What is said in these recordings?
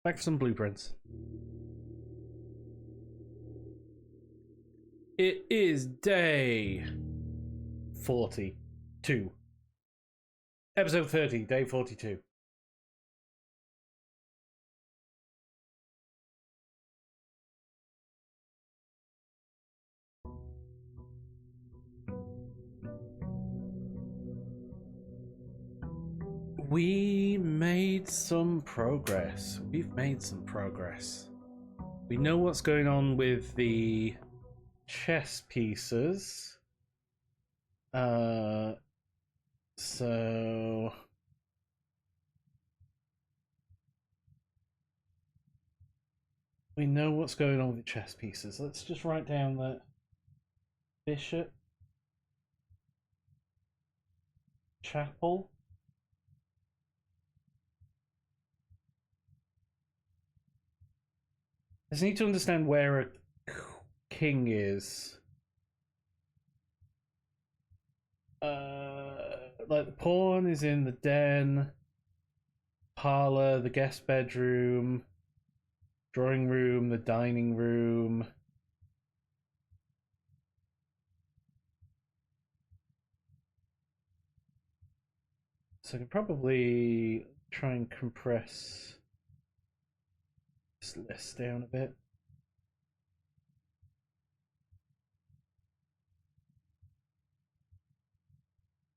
Back for some blueprints. It is day 42. Episode 30, day 42. We made some progress. We've made some progress. We know what's going on with the chess pieces. So we know what's going on with the chess pieces. Let's just write down that bishop, chapel. I just need to understand where a king is. Like the pawn is in the den, parlor, the guest bedroom, drawing room, the dining room. So I can probably try and compress this list down a bit.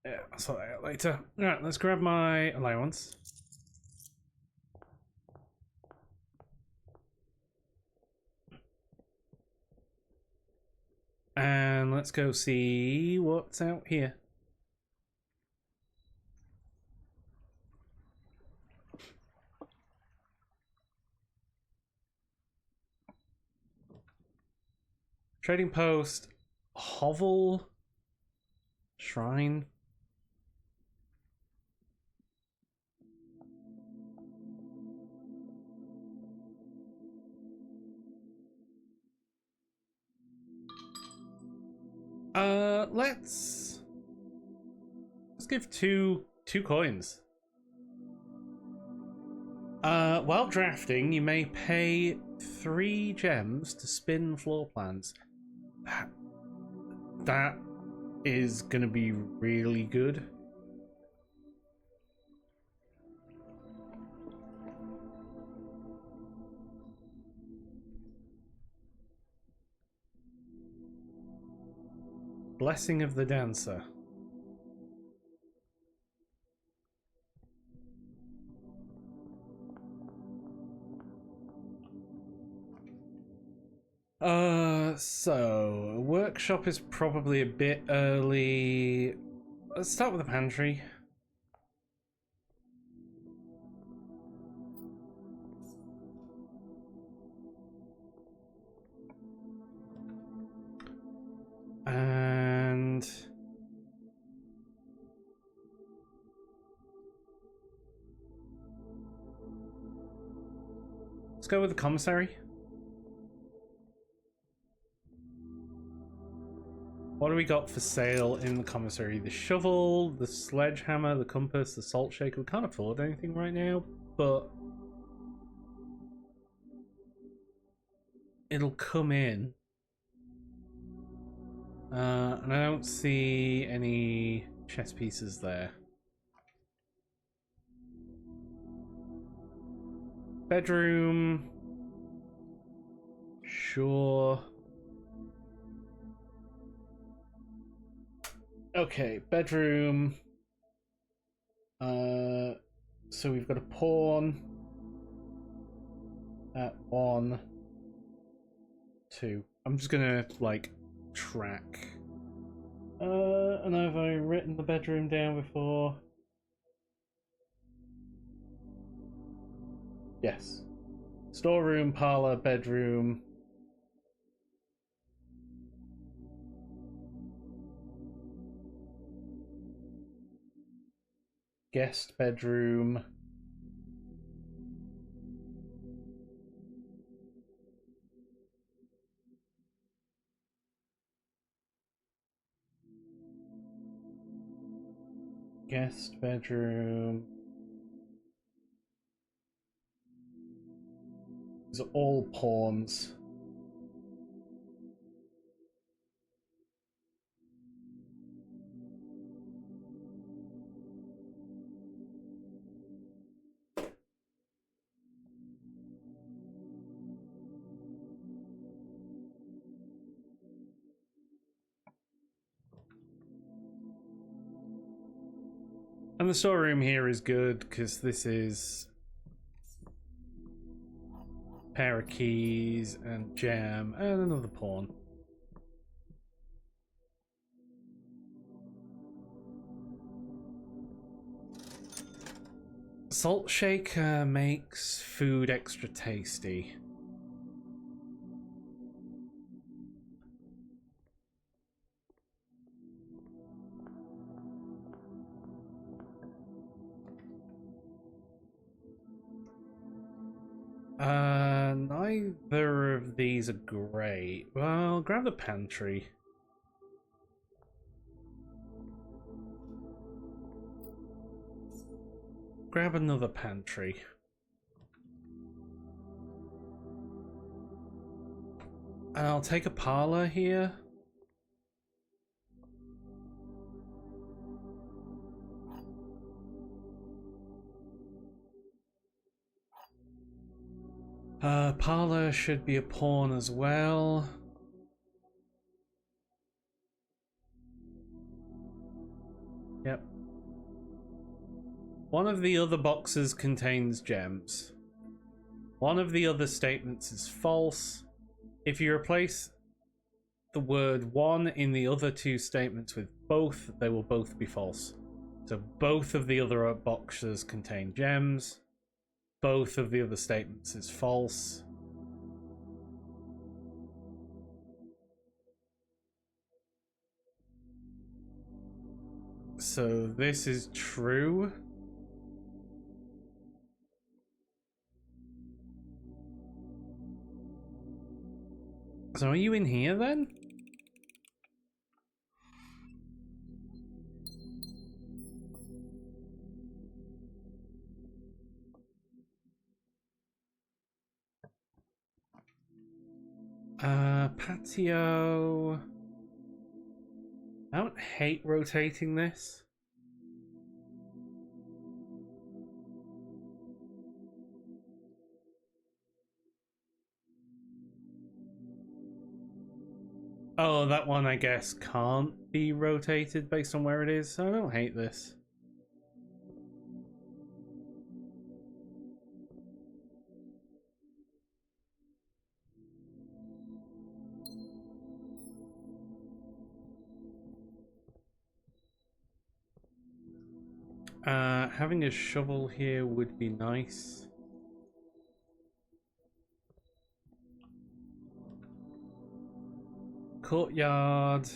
Yeah, I'll sort that out later. Alright, let's grab my allowance. And let's go see what's out here. Trading post, hovel, shrine. Let's give two coins. While drafting, you may pay 3 gems to spin floor plans. That is gonna be really good. Blessing of the Dancer. So workshop is probably a bit early. Let's start with the pantry. And let's go with the commissary. What do we got for sale in the commissary? The shovel, the sledgehammer, the compass, the salt shaker. We can't afford anything right now, but it'll come in. And I don't see any chess pieces there. Bedroom. Sure. Okay, bedroom. So we've got a pawn at 1, 2. I'm just gonna like track. And have I written the bedroom down before? Yes. Storeroom, parlor, bedroom. Guest bedroom. Guest bedroom. These are all pawns. And the storeroom here is good because this is a pair of keys and gem and another pawn. Salt shaker makes food extra tasty. Neither of these are great. Well, grab the pantry. Grab another pantry. And I'll take a parlor here. Parlor should be a pawn as well. Yep. One of the other boxes contains gems. One of the other statements is false. If you replace the word one in the other two statements with both, they will both be false. So both of the other boxes contain gems. Both of the other statements is false. So this is true. So are you in here then? Patio. I don't hate rotating this. Oh, that one I guess can't be rotated based on where it is, so I don't hate this. Having a shovel here would be nice. Courtyard.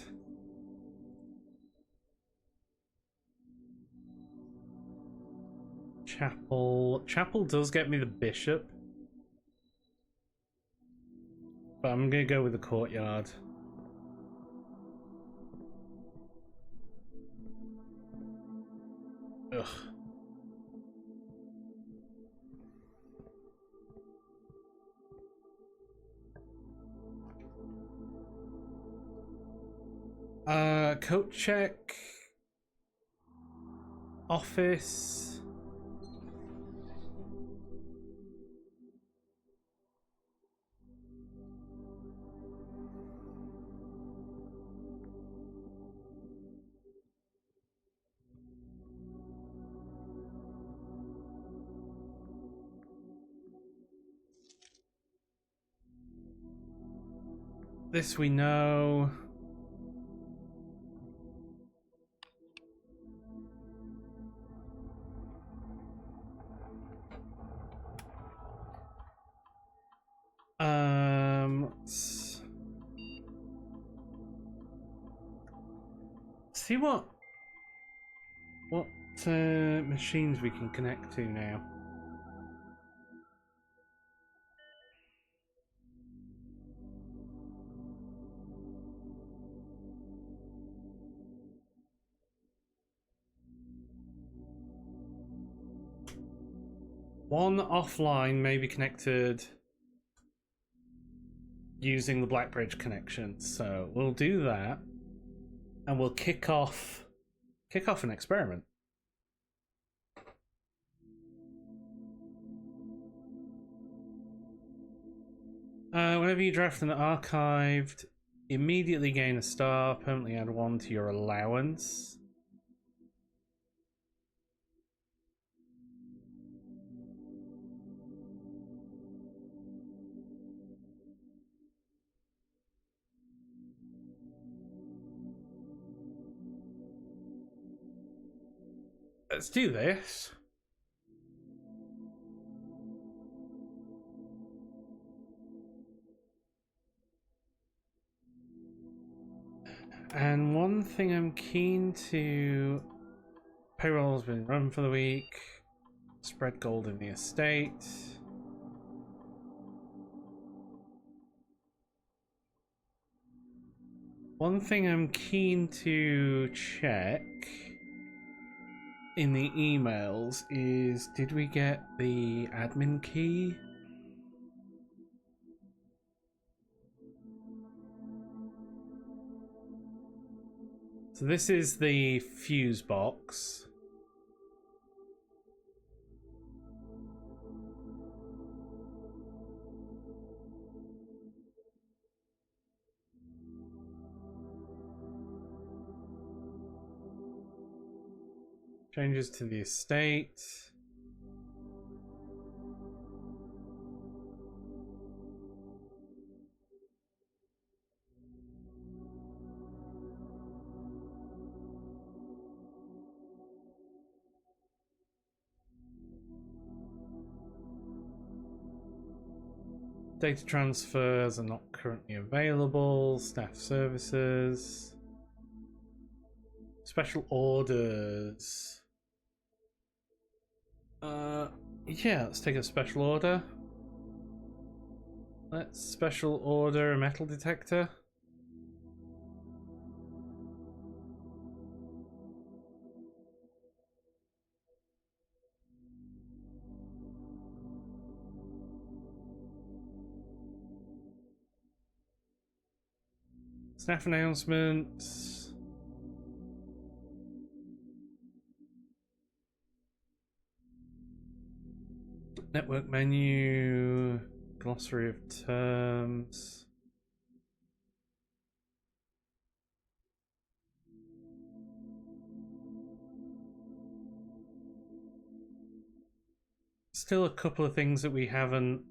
Chapel. Chapel does get me the bishop. But I'm gonna go with the courtyard. Ugh. Coat check. Office. This we know. Let's see what machines we can connect to now. One offline may be connected using the Blackbridge connection. So we'll do that, and we'll kick off an experiment. Whenever you draft an archived, immediately gain a star, permanently add 1 to your allowance. Let's do this. And one thing I'm keen to... Payroll has been run for the week. Spread gold in the estate. One thing I'm keen to check in the emails is, did we get the admin key? So this is the fuse box. Changes to the estate. Data transfers are not currently available. Staff services. Special orders. Yeah, let's take a special order. Let's special order a metal detector. Staff announcements. Network menu. Glossary of terms. Still a couple of things that we haven't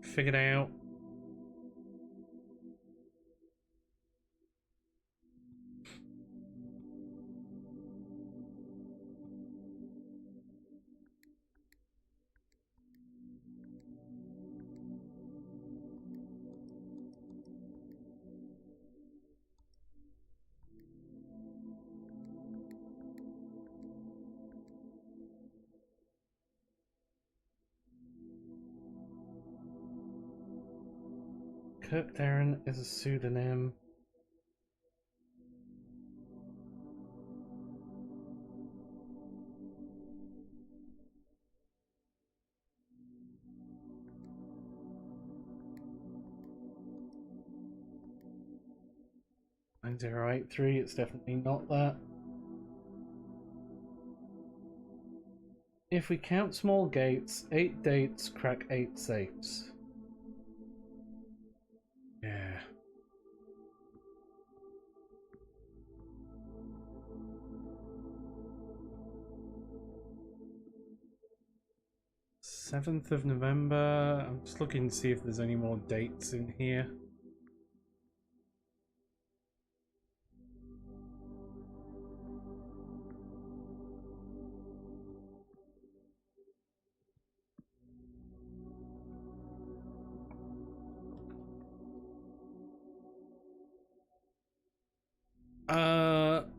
figured out. Kirk Darren is a pseudonym. $9083, it's definitely not that. If we count small gates, 8 dates crack 8 safes. Yeah. Seventh of November. I'm just looking to see if there's any more dates in here.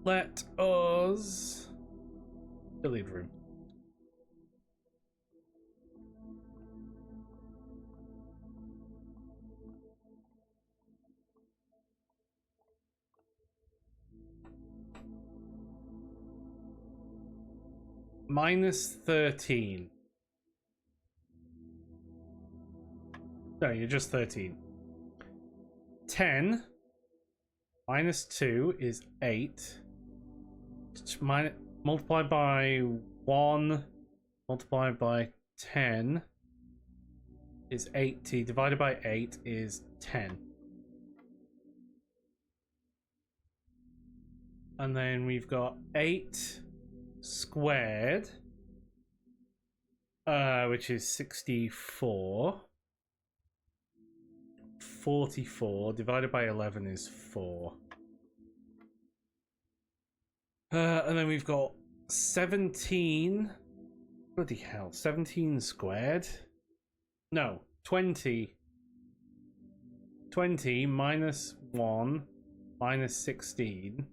Let us billiard room. -13. No, you're just 13. 10 minus 2 is 8. Multiplied by 1 multiplied by 10 is 80. Divided by 8 is 10. And then we've got 8 squared, which is 64. 44 divided by 11 is 4. And then we've got 17. Bloody hell, 17 squared? No, 20. 20 minus 1 minus 16.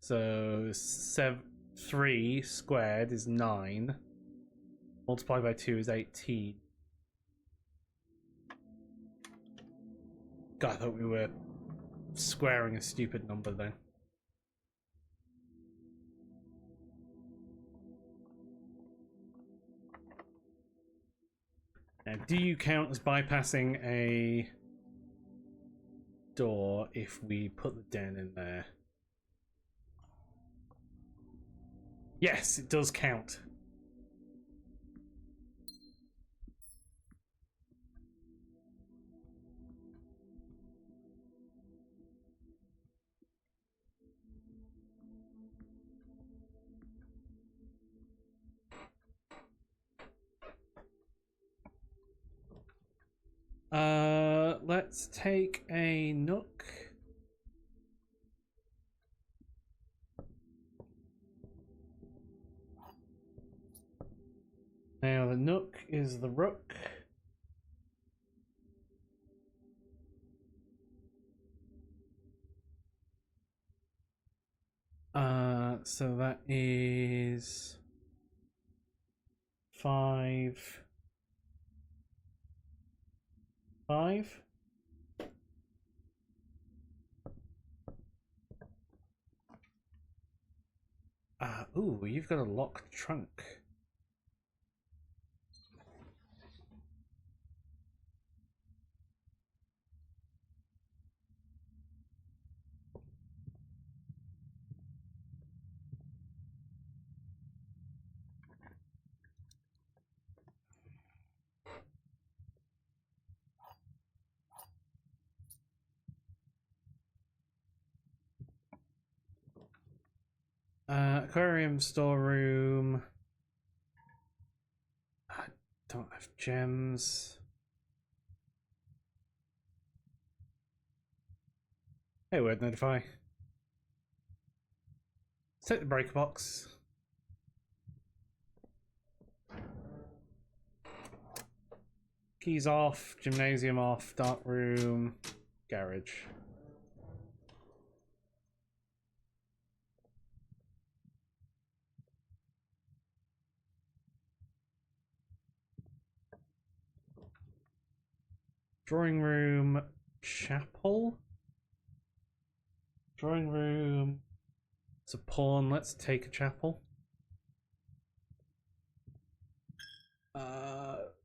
So 3 squared is 9. Multiplied by 2 is 18. God, I thought we were squaring a stupid number then. Now, do you count as bypassing a door if we put the den in there? Yes, it does count. Let's take a nook. Now the nook is the rook. So that is 5. 5. Ooh, you've got a locked trunk. Aquarium, storeroom. I don't have gems. Hey, word notify. Set the breaker box. Keys off, gymnasium off, dark room, garage. Drawing room, chapel. Drawing room. It's a pawn. Let's take a chapel.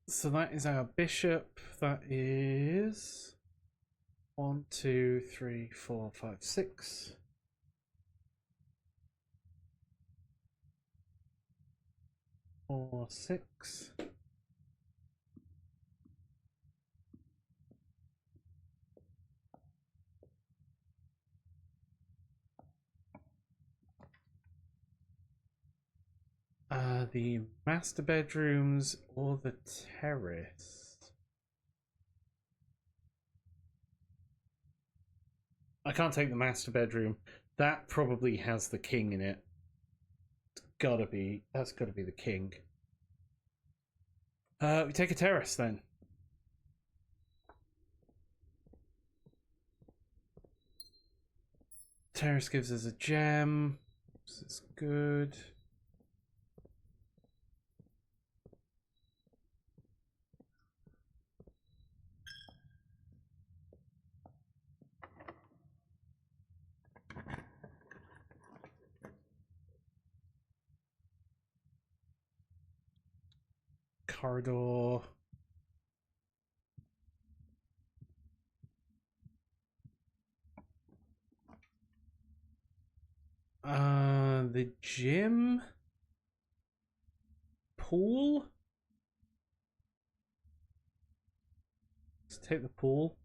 So that is our bishop. That is 1, 2, 3, 4, 5, 6. Four, 6. The master bedrooms or the terrace? I can't take the master bedroom. That probably has the king in it. It's gotta be. That's gotta be the king. We take a terrace then. Terrace gives us a gem. This is good. Corridor. The gym? Pool? Let's take the pool.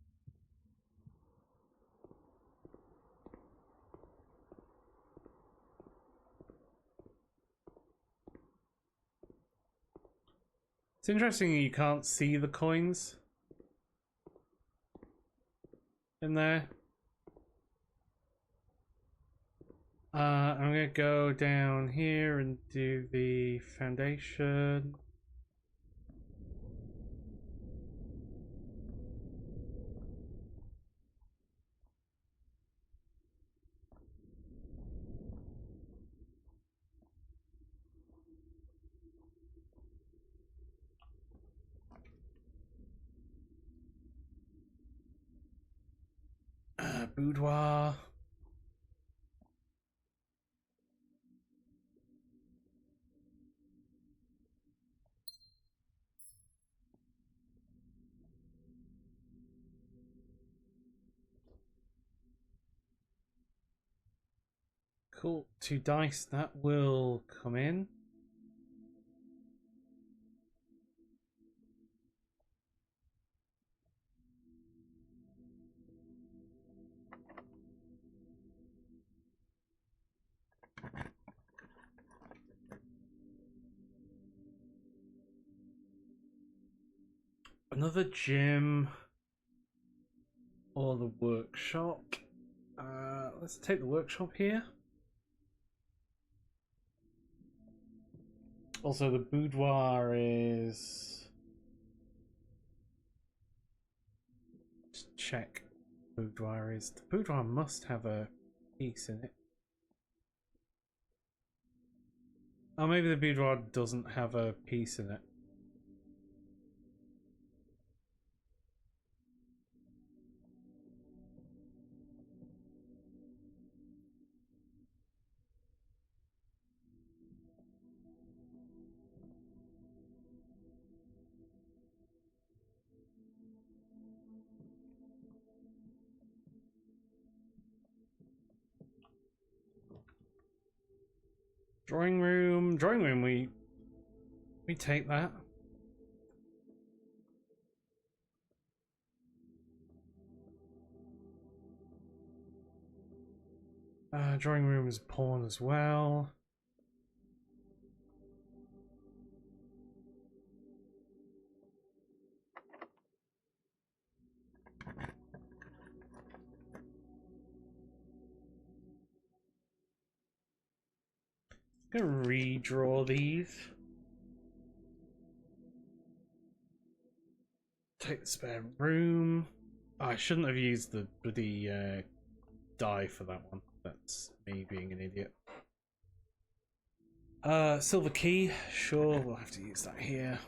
It's interesting you can't see the coins in there. I'm gonna go down here and do the foundation. Boudoir. Cool. 2 dice, that will come in. Another gym or the workshop. Let's take the workshop here. Also, the boudoir is... Just check. Boudoir is... The boudoir must have a piece in it. Oh, maybe the boudoir doesn't have a piece in it. Drawing room, we take that. Drawing room is pawn as well. I'm gonna redraw these. Take the spare room. Oh, I shouldn't have used the bloody die for that one. That's me being an idiot. Silver key. Sure, we'll have to use that here.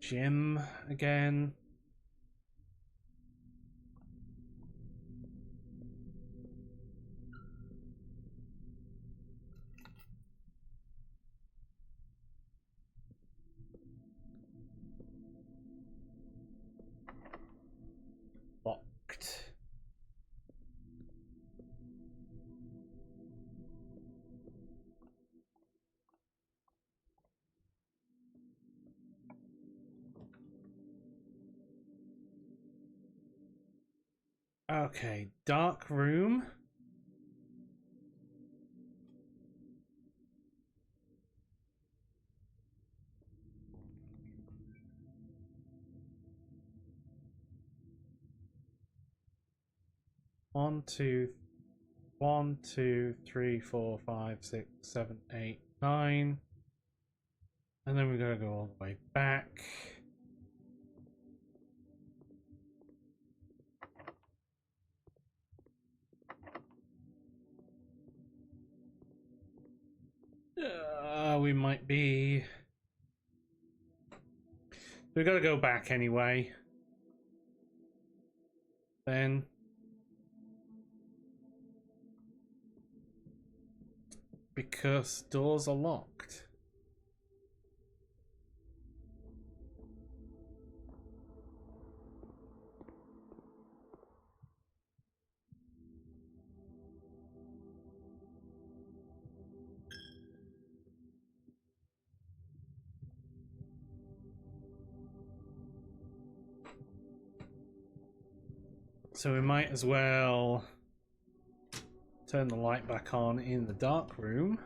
Gym again. Locked. Okay, dark room. One, two, 3, 4, 5, 6, 7, 8, 9. And then we gotta go all the way back. We might be... We gotta go back anyway. then because doors are locked. So we might as well turn the light back on in the dark room.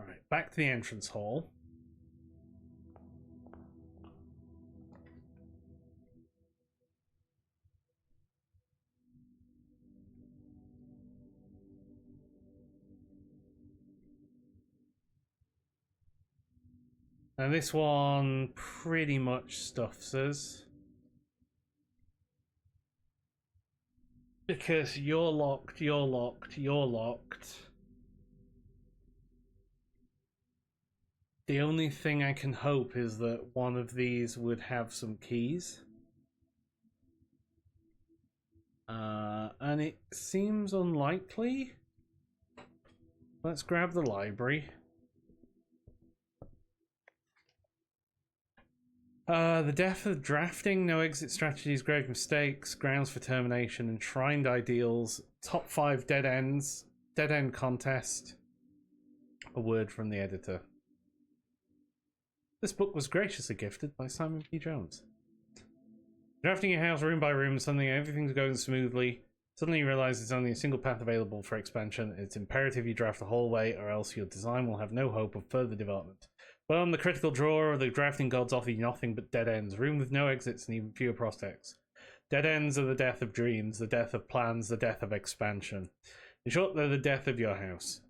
Alright, back to the entrance hall. And this one pretty much stuffs us. Because you're locked, you're locked, you're locked. The only thing I can hope is that one of these would have some keys. And it seems unlikely. Let's grab the library. The death of drafting, no exit strategies, grave mistakes, grounds for termination, enshrined ideals, top 5 dead ends, dead end contest. A word from the editor. This book was graciously gifted by Simon P. Jones. Drafting your house room by room, suddenly everything's going smoothly. Suddenly you realize there's only a single path available for expansion. It's imperative you draft the whole way, or else your design will have no hope of further development. But on the critical draw, the drafting gods offer you nothing but dead ends, room with no exits and even fewer prospects. Dead ends are the death of dreams, the death of plans, the death of expansion. In short, they're the death of your house.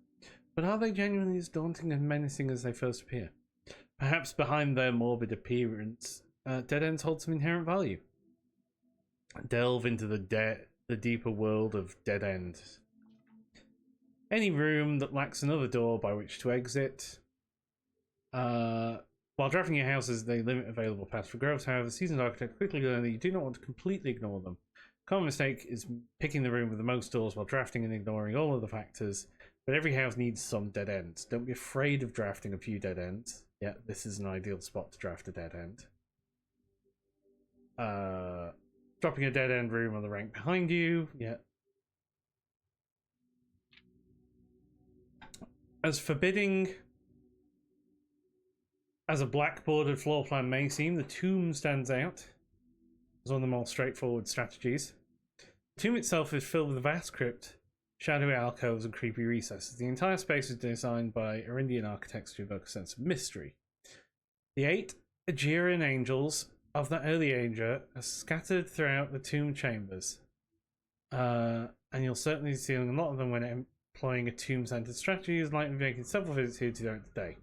But are they genuinely as daunting and menacing as they first appear? Perhaps behind their morbid appearance, dead ends hold some inherent value. Delve into the deeper world of dead ends. Any room that lacks another door by which to exit. While drafting your houses, they limit available paths for growth. However, seasoned architects quickly learn that you do not want to completely ignore them. Common mistake is picking the room with the most doors while drafting and ignoring all other factors. But every house needs some dead ends. Don't be afraid of drafting a few dead ends. Yeah, this is an ideal spot to draft a dead end. Dropping a dead end room on the rank behind you. Yeah. As forbidding as a black bordered floor plan may seem, the tomb stands out as one of the more straightforward strategies. The tomb itself is filled with a vast crypt, shadowy alcoves, and creepy recesses. The entire space is designed by Arindian architects to evoke a sense of mystery. The 8 Aegirian angels of that early age are scattered throughout the tomb chambers. And you'll certainly see a lot of them when employing a tomb-centered strategy, is likely making several visits here throughout the day.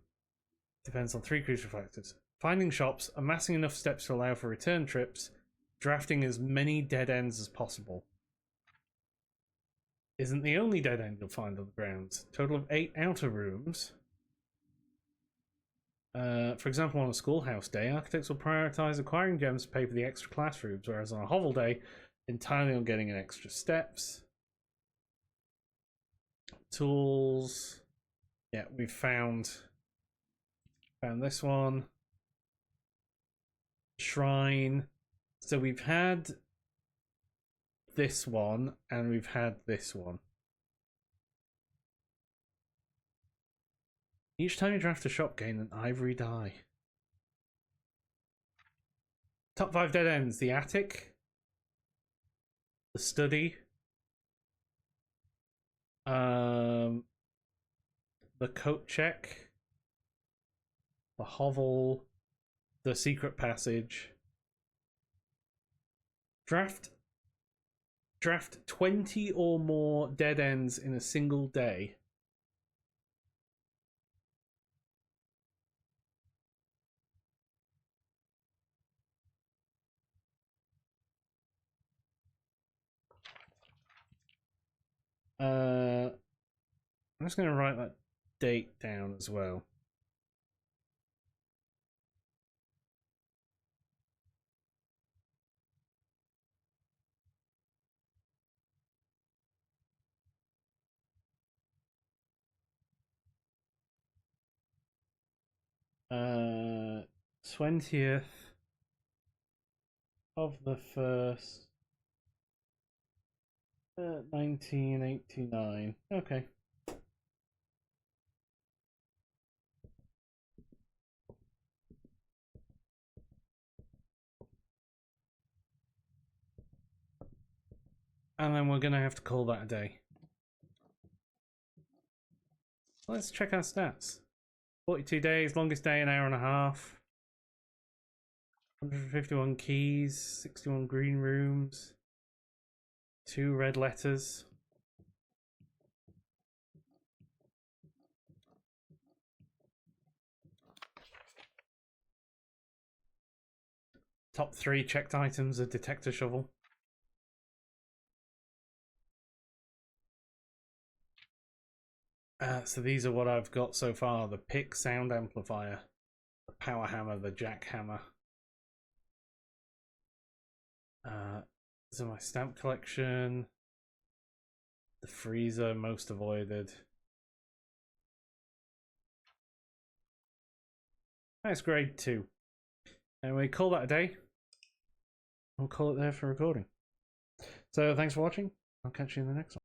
Depends on 3 crucial factors. Finding shops, amassing enough steps to allow for return trips, drafting as many dead ends as possible. Isn't the only dead end you'll find on the grounds. Total of 8 outer rooms. For example, on a schoolhouse day, architects will prioritize acquiring gems to pay for the extra classrooms, whereas on a hovel day, entirely on getting an extra steps. Tools. Yeah, we've found this one. Shrine. So we've had this one, and we've had this one. Each time you draft a shop, gain an ivory die. Top 5 dead ends. The attic. The study. The coat check. The hovel. The secret passage. Draft 20 or more dead ends in a single day. I'm just going to write that date down as well. Uh, 20th of the 1st, 1989. Okay. And then we're going to have to call that a day. Let's check our stats. 42 days, longest day, an hour and a half. 151 keys, 61 green rooms, 2 red letters. Top 3 checked items, a detector shovel. So these are what I've got so far. The pick sound amplifier, the power hammer, the jack hammer. These are my stamp collection. The freezer, most avoided. That's grade 2. And we call that a day. We'll call it there for recording. So thanks for watching. I'll catch you in the next one.